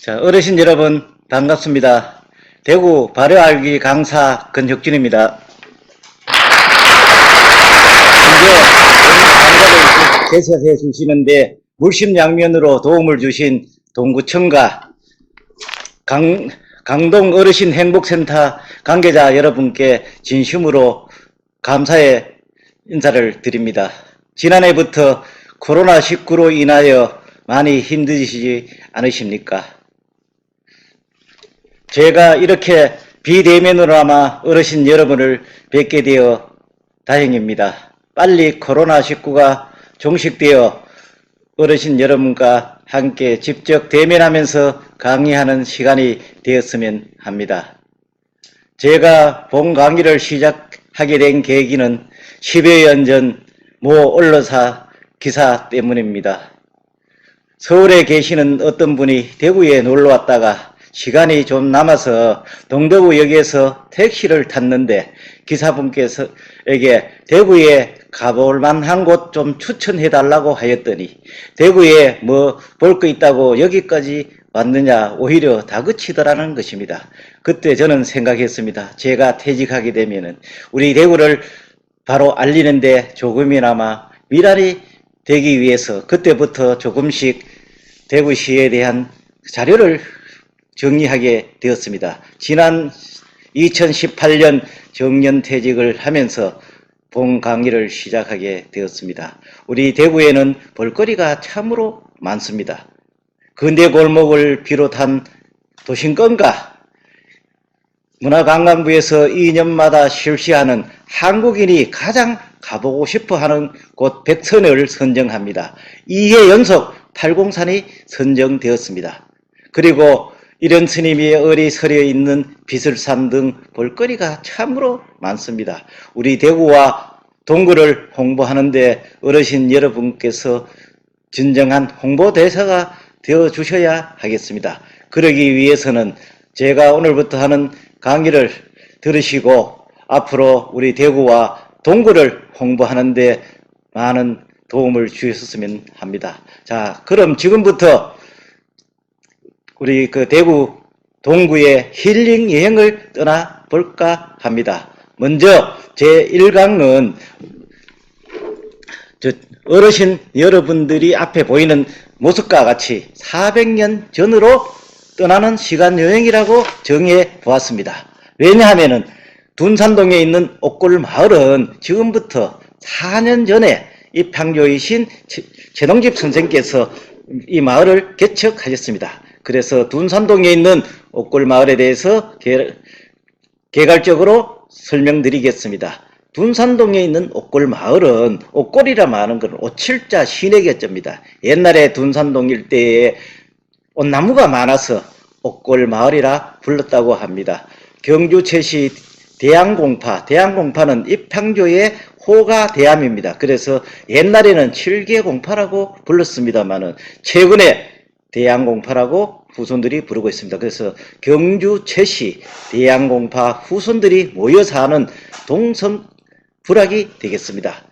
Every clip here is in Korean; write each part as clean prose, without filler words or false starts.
자, 어르신 여러분 반갑습니다. 대구 발효알기 강사 권혁준입니다. 현재 강좌를 개설해 주시는데 물심양면으로 도움을 주신 동구청과 강동 어르신 행복센터 관계자 여러분께 진심으로 감사의 인사를 드립니다. 지난해부터 코로나19로 인하여 많이 힘드시지 않으십니까? 제가 이렇게 비대면으로나마 어르신 여러분을 뵙게 되어 다행입니다. 빨리 코로나19가 종식되어 어르신 여러분과 함께 직접 대면하면서 강의하는 시간이 되었으면 합니다. 제가 본 강의를 시작하게 된 계기는 10여 년 전 모 언론사 기사 때문입니다. 서울에 계시는 어떤 분이 대구에 놀러 왔다가 시간이 좀 남아서 동대구역에서 택시를 탔는데 기사분께서에게 대구에 가볼 만한 곳 좀 추천해 달라고 하였더니 대구에 뭐 볼 거 있다고 여기까지 왔느냐 오히려 다그치더라는 것입니다. 그때 저는 생각했습니다. 제가 퇴직하게 되면은 우리 대구를 바로 알리는데 조금이나마 미랄이 되기 위해서 그때부터 조금씩 대구시에 대한 자료를 정리하게 되었습니다. 지난 2018년 정년퇴직을 하면서 본 강의를 시작하게 되었습니다. 우리 대구에는 볼거리가 참으로 많습니다. 근대 골목을 비롯한 도심권과 문화관광부에서 2년마다 실시하는 한국인이 가장 가보고 싶어하는 곳 100선을 선정합니다. 2회 연속 803이 선정되었습니다. 그리고 이런 스님이 어리서려 있는 비설산 등 볼거리가 참으로 많습니다. 우리 대구와 동구를 홍보하는데 어르신 여러분께서 진정한 홍보대사가 되어주셔야 하겠습니다. 그러기 위해서는 제가 오늘부터 하는 강의를 들으시고 앞으로 우리 대구와 동구를 홍보하는데 많은 도움을 주셨으면 합니다. 자, 그럼 지금부터 우리 대구 동구의 힐링 여행을 떠나볼까 합니다. 먼저 제1강은 어르신 여러분들이 앞에 보이는 모습과 같이 400년 전으로 떠나는 시간 여행이라고 정해 보았습니다. 왜냐하면 둔산동에 있는 옥골 마을은 지금부터 4년 전에 입향교이신 최동집 선생께서 이 마을을 개척하셨습니다. 그래서 둔산동에 있는 옥골 마을에 대해서 개괄적으로 설명드리겠습니다. 둔산동에 있는 옥골 마을은 옥골이라 말하는 것은 오칠자 신에게자입니다. 옛날에 둔산동 일대에 온나무가 많아서 옥골 마을이라 불렀다고 합니다. 경주 최씨 대양공파는 입향교의 호가 대암입니다. 그래서 옛날에는 칠계공파라고 불렀습니다만은 최근에 대양공파라고 후손들이 부르고 있습니다. 그래서 경주 최씨 대양공파 후손들이 모여서 하는 동성불학이 되겠습니다.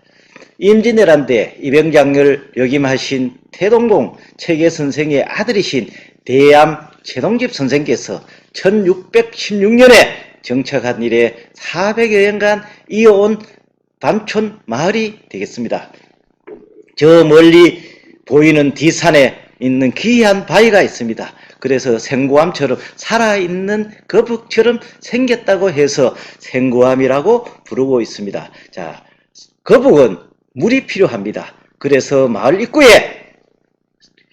임진왜란 때 이병장을 역임하신 태동공 체계선생의 아들이신 대암 최동집 선생께서 1616년에 정착한 이래 400여년간 이어온 반촌 마을이 되겠습니다. 저 멀리 보이는 뒷산에 있는 귀한 바위가 있습니다. 그래서 생구암처럼 살아있는 거북처럼 생겼다고 해서 생구암이라고 부르고 있습니다. 자, 거북은 물이 필요합니다. 그래서 마을 입구에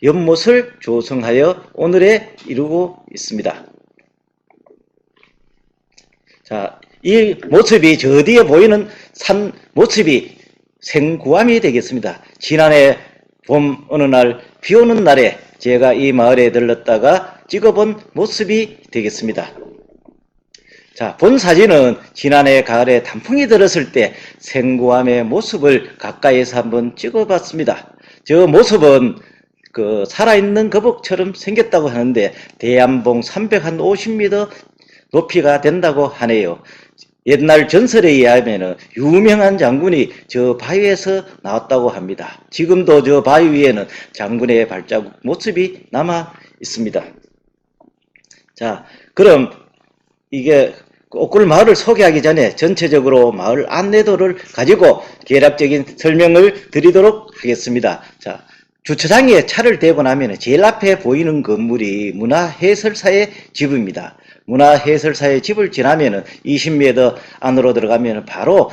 연못을 조성하여 오늘에 이루고 있습니다. 자, 이 모습이 저 뒤에 보이는 산 모습이 생구암이 되겠습니다. 지난해 봄 어느 날 비 오는 날에 제가 이 마을에 들렀다가 찍어본 모습이 되겠습니다. 자, 본 사진은 지난해 가을에 단풍이 들었을 때 생구암의 모습을 가까이서 한번 찍어봤습니다. 저 모습은 살아있는 거북처럼 생겼다고 하는데 대암봉 350m 높이가 된다고 하네요. 옛날 전설에 의하면 유명한 장군이 저 바위에서 나왔다고 합니다. 지금도 저 바위 위에는 장군의 발자국 모습이 남아 있습니다. 자, 그럼 이게 옥굴 마을을 소개하기 전에 전체적으로 마을 안내도를 가지고 개략적인 설명을 드리도록 하겠습니다. 자, 주차장에 차를 대고 나면 제일 앞에 보이는 건물이 문화해설사의 집입니다. 문화해설사의 집을 지나면 20m 안으로 들어가면 바로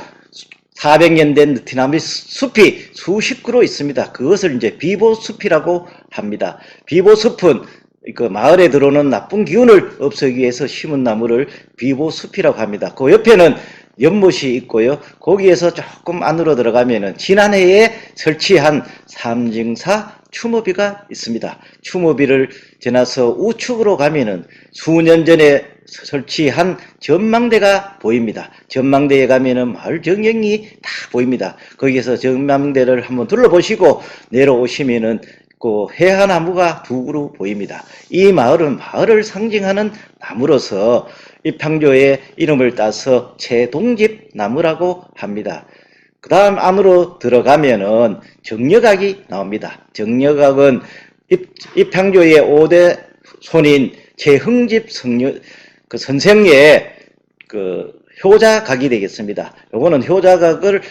400년 된 느티나무 숲이 수십 그루 있습니다. 그것을 이제 비보숲이라고 합니다. 비보숲은 그 마을에 들어오는 나쁜 기운을 없애기 위해서 심은 나무를 비보숲이라고 합니다. 그 옆에는 연못이 있고요. 거기에서 조금 안으로 들어가면은 지난해에 설치한 삼징사 추모비가 있습니다. 추모비를 지나서 우측으로 가면은 수년 전에 설치한 전망대가 보입니다. 전망대에 가면은 마을 전경이 다 보입니다. 거기에서 전망대를 한번 둘러보시고 내려오시면은 그 해화나무가 두 그루 보입니다. 이 마을은 마을을 상징하는 나무로서 입향조의 이름을 따서 채동집 나무라고 합니다. 그 다음 안으로 들어가면은 정력각이 나옵니다. 정력각은 입향조의 5대 손인 최흥집 그 선생의 그 효자각이 되겠습니다. 요거는 효자각을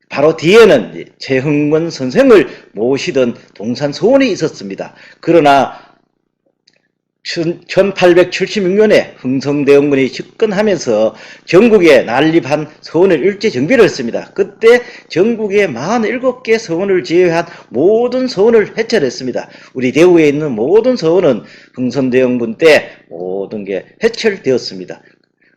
바로 뒤에는 최흥원 선생을 모시던 동산서원이 있었습니다. 그러나 1876년에 흥성대원군이 집권하면서 전국에 난립한 서원을 일제 정비를 했습니다. 그때 전국에 47개 서원을 제외한 모든 서원을 해체했습니다. 우리 대구에 있는 모든 서원은 흥성대원군 때 모든 게 해체되었습니다.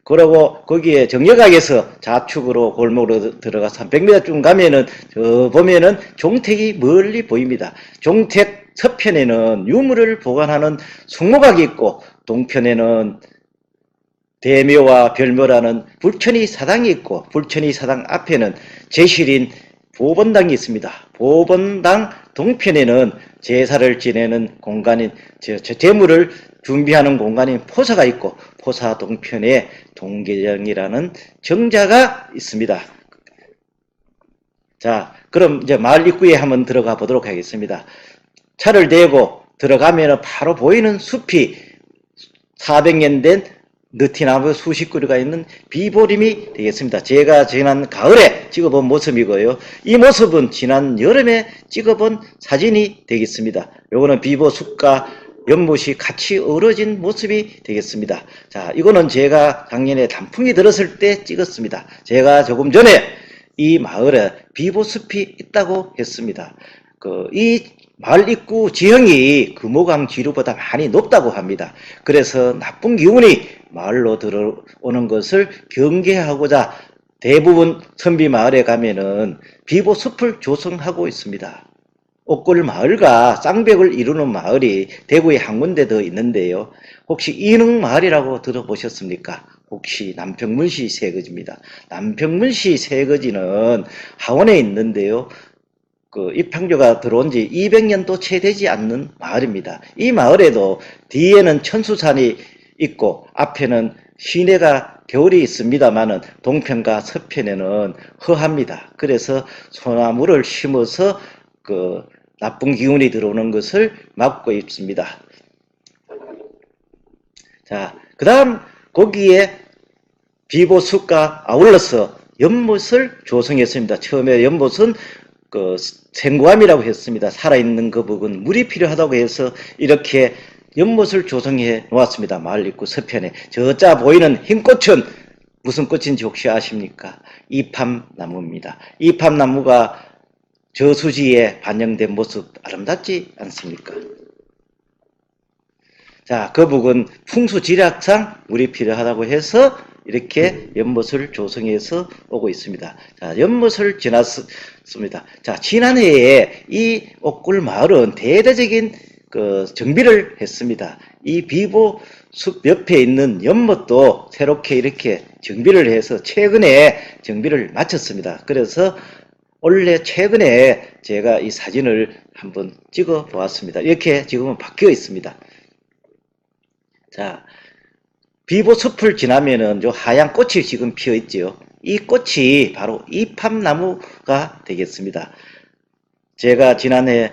그러고 거기에 정력각에서 좌측으로 골목으로 들어가서 300m쯤 가면은 저 보면은 종택이 멀리 보입니다. 종택 서편에는 유물을 보관하는 숙모각이 있고 동편에는 대묘와 별묘라는 불천이 사당이 있고 불천이 사당 앞에는 제실인 보본당이 있습니다. 보본당 동편에는 제사를 지내는 공간인 제물을 준비하는 공간인 포사가 있고 포사 동편에 동계정이라는 정자가 있습니다. 자, 그럼 이제 마을 입구에 한번 들어가 보도록 하겠습니다. 차를 대고 들어가면 바로 보이는 숲이 400년 된 느티나무 수십 그루가 있는 비보림이 되겠습니다. 제가 지난 가을에 찍어본 모습이고요. 이 모습은 지난 여름에 찍어본 사진이 되겠습니다. 요거는 비보숲과 연못이 같이 어우러진 모습이 되겠습니다. 자, 이거는 제가 작년에 단풍이 들었을 때 찍었습니다. 제가 조금 전에 이 마을에 비보숲이 있다고 했습니다. 이 마을 입구 지형이 금호강 지류보다 많이 높다고 합니다. 그래서 나쁜 기운이 마을로 들어오는 것을 경계하고자 대부분 선비 마을에 가면은 비보숲을 조성하고 있습니다. 옥골 마을과 쌍벽을 이루는 마을이 대구에 한 군데 더 있는데요. 혹시 인흥마을이라고 들어보셨습니까? 혹시 남평문시 세거지입니다. 남평문시 세거지는 하원에 있는데요. 입향조가 들어온 지 200년도 채 되지 않는 마을입니다. 이 마을에도 뒤에는 천수산이 있고 앞에는 시내가 겨울이 있습니다만은 동편과 서편에는 허합니다. 그래서 소나무를 심어서 나쁜 기운이 들어오는 것을 막고 있습니다. 자, 그 다음 거기에 비보숲과 아울러서 연못을 조성했습니다. 처음에 연못은 생구암이라고 했습니다. 살아있는 거북은 물이 필요하다고 해서 이렇게 연못을 조성해 놓았습니다. 마을 입구 서편에. 저자 보이는 흰 꽃은 무슨 꽃인지 혹시 아십니까? 이팜나무입니다. 이팜나무가 저수지에 반영된 모습 아름답지 않습니까? 자, 거북은 풍수지략상 물이 필요하다고 해서 이렇게 연못을 조성해서 오고 있습니다. 자, 연못을 지났습니다. 자, 지난해에 이 옥굴 마을은 대대적인 정비를 했습니다. 이 비보숲 옆에 있는 연못도 새롭게 이렇게 정비를 해서 최근에 정비를 마쳤습니다. 그래서 원래 최근에 제가 이 사진을 한번 찍어 보았습니다. 이렇게 지금은 바뀌어 있습니다. 자, 비보숲을 지나면은 저 하얀 꽃이 지금 피어 있지요. 이 꽃이 바로 이팜나무가 되겠습니다. 제가 지난해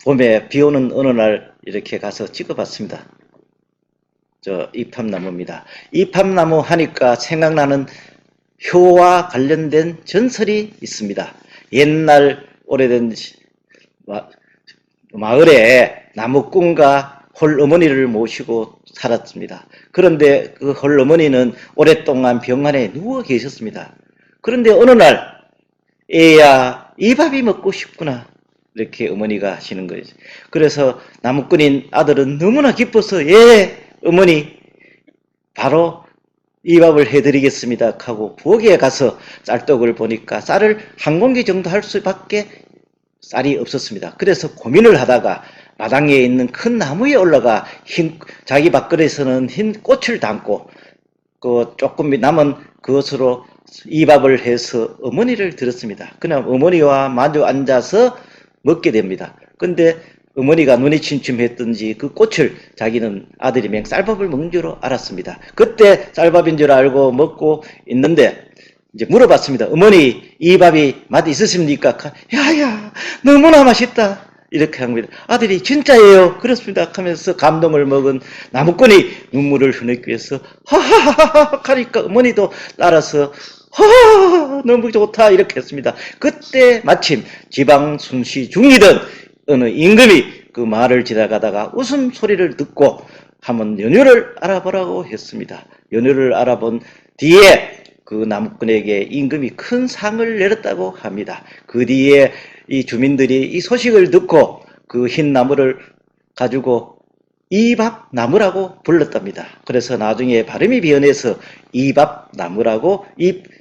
봄에 비 오는 어느 날 이렇게 가서 찍어 봤습니다. 이팝나무입니다. 이팝나무 하니까 생각나는 효와 관련된 전설이 있습니다. 옛날 오래된 마을에 나무꾼과 홀어머니를 모시고 살았습니다. 그런데 그 홀어머니는 오랫동안 병원에 누워 계셨습니다. 그런데 어느 날 애야 이 밥이 먹고 싶구나 이렇게 어머니가 하시는 거예요. 그래서 나무꾼인 아들은 너무나 기뻐서 예 어머니 바로 이 밥을 해드리겠습니다 하고 부엌에 가서 쌀떡을 보니까 쌀을 한 공기 정도 할 수밖에 쌀이 없었습니다. 그래서 고민을 하다가 마당에 있는 큰 나무에 올라가 자기 밥그릇에서는 흰 꽃을 담고 그 조금 남은 그것으로 이 밥을 해서 어머니를 들었습니다. 그냥 어머니와 마주 앉아서 먹게 됩니다. 근데 어머니가 눈이 침침했던지 그 꽃을 자기는 아들이 쌀밥을 먹는 줄 알았습니다. 그때 쌀밥인 줄 알고 먹고 있는데 이제 물어봤습니다. 어머니 이 밥이 맛 있으십니까? 야야 너무나 맛있다 이렇게 합니다. 아들이 진짜예요 그렇습니다 하면서 감동을 먹은 나무꾼이 눈물을 흐르기 위해서 하하하하 하니까 어머니도 따라서 하하 너무 좋다 이렇게 했습니다. 그때 마침 지방 순시 중이던 어느 임금이 그 말을 지나가다가 웃음소리를 듣고 한번 연유를 알아보라고 했습니다. 연유를 알아본 뒤에 그 나무꾼에게 임금이 큰 상을 내렸다고 합니다. 그 뒤에 이 주민들이 이 소식을 듣고 그 흰 나무를 가지고 이밥나무라고 불렀답니다. 그래서 나중에 발음이 변해서 이밥나무라고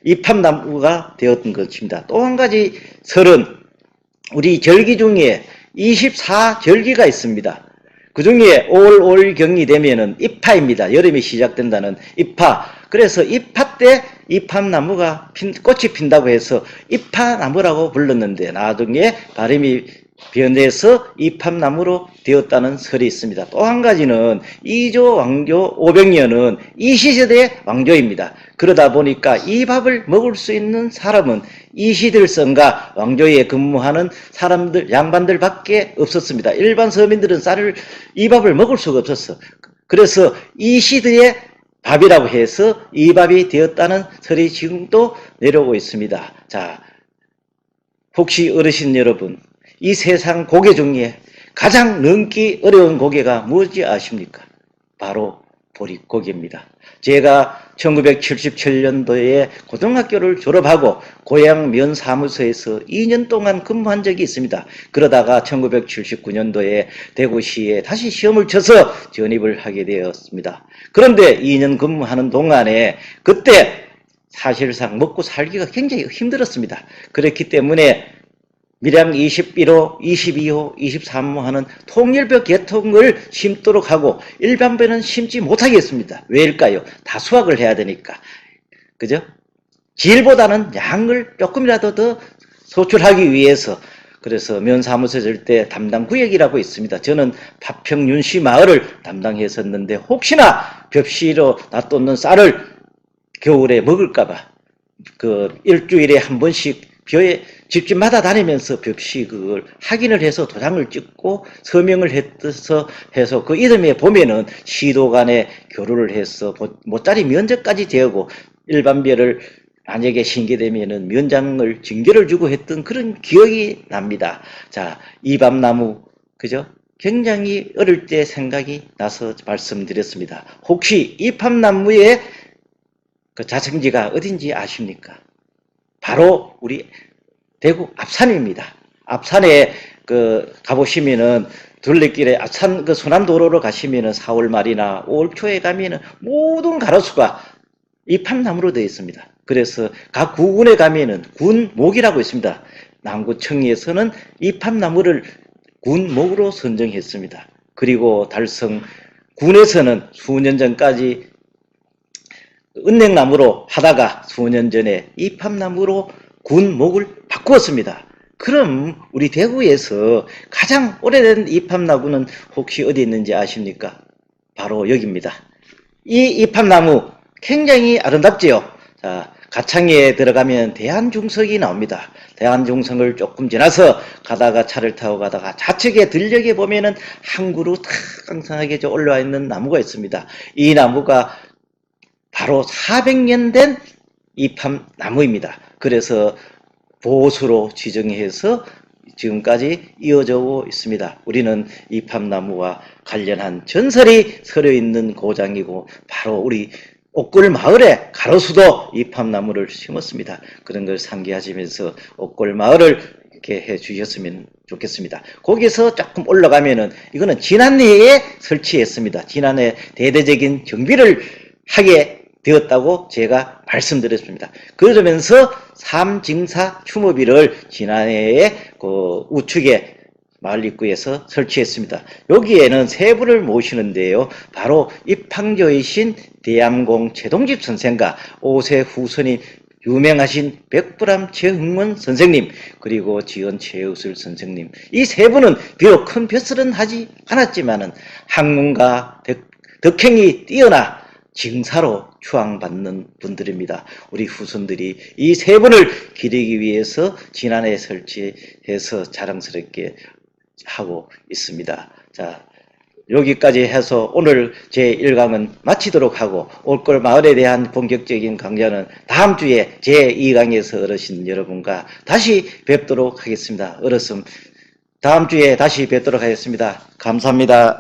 이팝나무가 되었던 것입니다. 또 한 가지 설은 우리 절기 중에 24절기가 있습니다. 그 중에 5월 5일경이 되면은 입하입니다. 여름이 시작된다는 입하. 그래서 입하 때 이팝나무가 꽃이 핀다고 해서 입하나무라고 불렀는데 나중에 발음이 변해서 이팝나무로 되었다는 설이 있습니다. 또 한 가지는 이조 왕조 500년은 이시세대의 왕조입니다. 그러다 보니까 이 밥을 먹을 수 있는 사람은 이시들성과 왕조에 근무하는 사람들, 양반들밖에 없었습니다. 일반 서민들은 이 밥을 먹을 수가 없었어. 그래서 이시드의 밥이라고 해서 이 밥이 되었다는 설이 지금도 내려오고 있습니다. 자, 혹시 어르신 여러분, 이 세상 고개 중에 가장 넘기 어려운 고개가 무엇인지 아십니까? 바로 보릿고개입니다. 제가 1977년도에 고등학교를 졸업하고 고향 면사무소에서 2년 동안 근무한 적이 있습니다. 그러다가 1979년도에 대구시에 다시 시험을 쳐서 전입을 하게 되었습니다. 그런데 2년 근무하는 동안에 그때 사실상 먹고 살기가 굉장히 힘들었습니다. 그렇기 때문에 밀양 21호, 22호, 23호 하는 통일벼 계통을 심도록 하고 일반벼는 심지 못하겠습니다. 왜일까요? 다 수확을 해야 되니까. 그죠? 질보다는 양을 조금이라도 더 소출하기 위해서 그래서 면사무소 절대 담당 구역이라고 있습니다. 저는 파평윤씨 마을을 담당했었는데 혹시나 벽시로 놔뒀는 쌀을 겨울에 먹을까봐 그 일주일에 한 번씩 벼에 집집마다 다니면서 벽시 그걸 확인을 해서 도장을 찍고 서명을 해서 그 이듬해 보면은 시도 간에 교류를 해서 모짜리 면접까지 되고 일반별을 만약에 신게되면은 면장을 징계를 주고 했던 그런 기억이 납니다. 자, 이밥나무 그죠? 굉장히 어릴 때 생각이 나서 말씀드렸습니다. 혹시 이팝나무의 그 자생지가 어딘지 아십니까? 바로 우리 대구 앞산입니다. 앞산에 그 가보시면은 둘레길에 앞산 그 순환도로로 가시면은 4월 말이나 5월 초에 가면은 모든 가로수가 이팝나무로 되어 있습니다. 그래서 각 구군에 가면은 군목이라고 있습니다. 남구청에서는 이팝나무를 군목으로 선정했습니다. 그리고 달성 군에서는 수년 전까지 은행나무로 하다가 수년 전에 이팝나무로 군목을 바꾸었습니다. 그럼 우리 대구에서 가장 오래된 이팝나무는 혹시 어디 있는지 아십니까? 바로 여기입니다. 이 이팝나무 굉장히 아름답지요. 자, 가창에 들어가면 대한중성이 나옵니다. 대한중성을 조금 지나서 가다가 차를 타고 가다가 좌측에 들녘에 보면은 한 그루 탁 깡상하게 올라와 있는 나무가 있습니다. 이 나무가 바로 400년 된 이팝나무입니다. 그래서 보수로 지정해서 지금까지 이어져 오고 있습니다. 우리는 이팝나무와 관련한 전설이 서려 있는 고장이고 바로 우리 옥골 마을에 가로수도 이팝나무를 심었습니다. 그런 걸 상기하시면서 옥골 마을을 이렇게 해 주셨으면 좋겠습니다. 거기서 조금 올라가면은 이거는 지난해에 설치했습니다. 지난해 대대적인 정비를 하게 되었다고 제가 말씀드렸습니다. 그러면서 삼징사 추모비를 지난해에 그 우측에 마을 입구에서 설치했습니다. 여기에는 세 분을 모시는데요. 바로 입항교이신 대암공 최동집 선생과 5세 후손이 유명하신 백불암 최흥문 선생님 그리고 지연 최우술 선생님 이 세 분은 비록 큰 벼슬은 하지 않았지만은 학문과 덕행이 뛰어나 징사로 추앙받는 분들입니다. 우리 후손들이 이 세 분을 기리기 위해서 지난해 설치해서 자랑스럽게 하고 있습니다. 자, 여기까지 해서 오늘 제 1강은 마치도록 하고 올골 마을에 대한 본격적인 강좌는 다음 주에 제 2강에서 어르신 여러분과 다시 뵙도록 하겠습니다. 어르신 다음 주에 다시 뵙도록 하겠습니다. 감사합니다.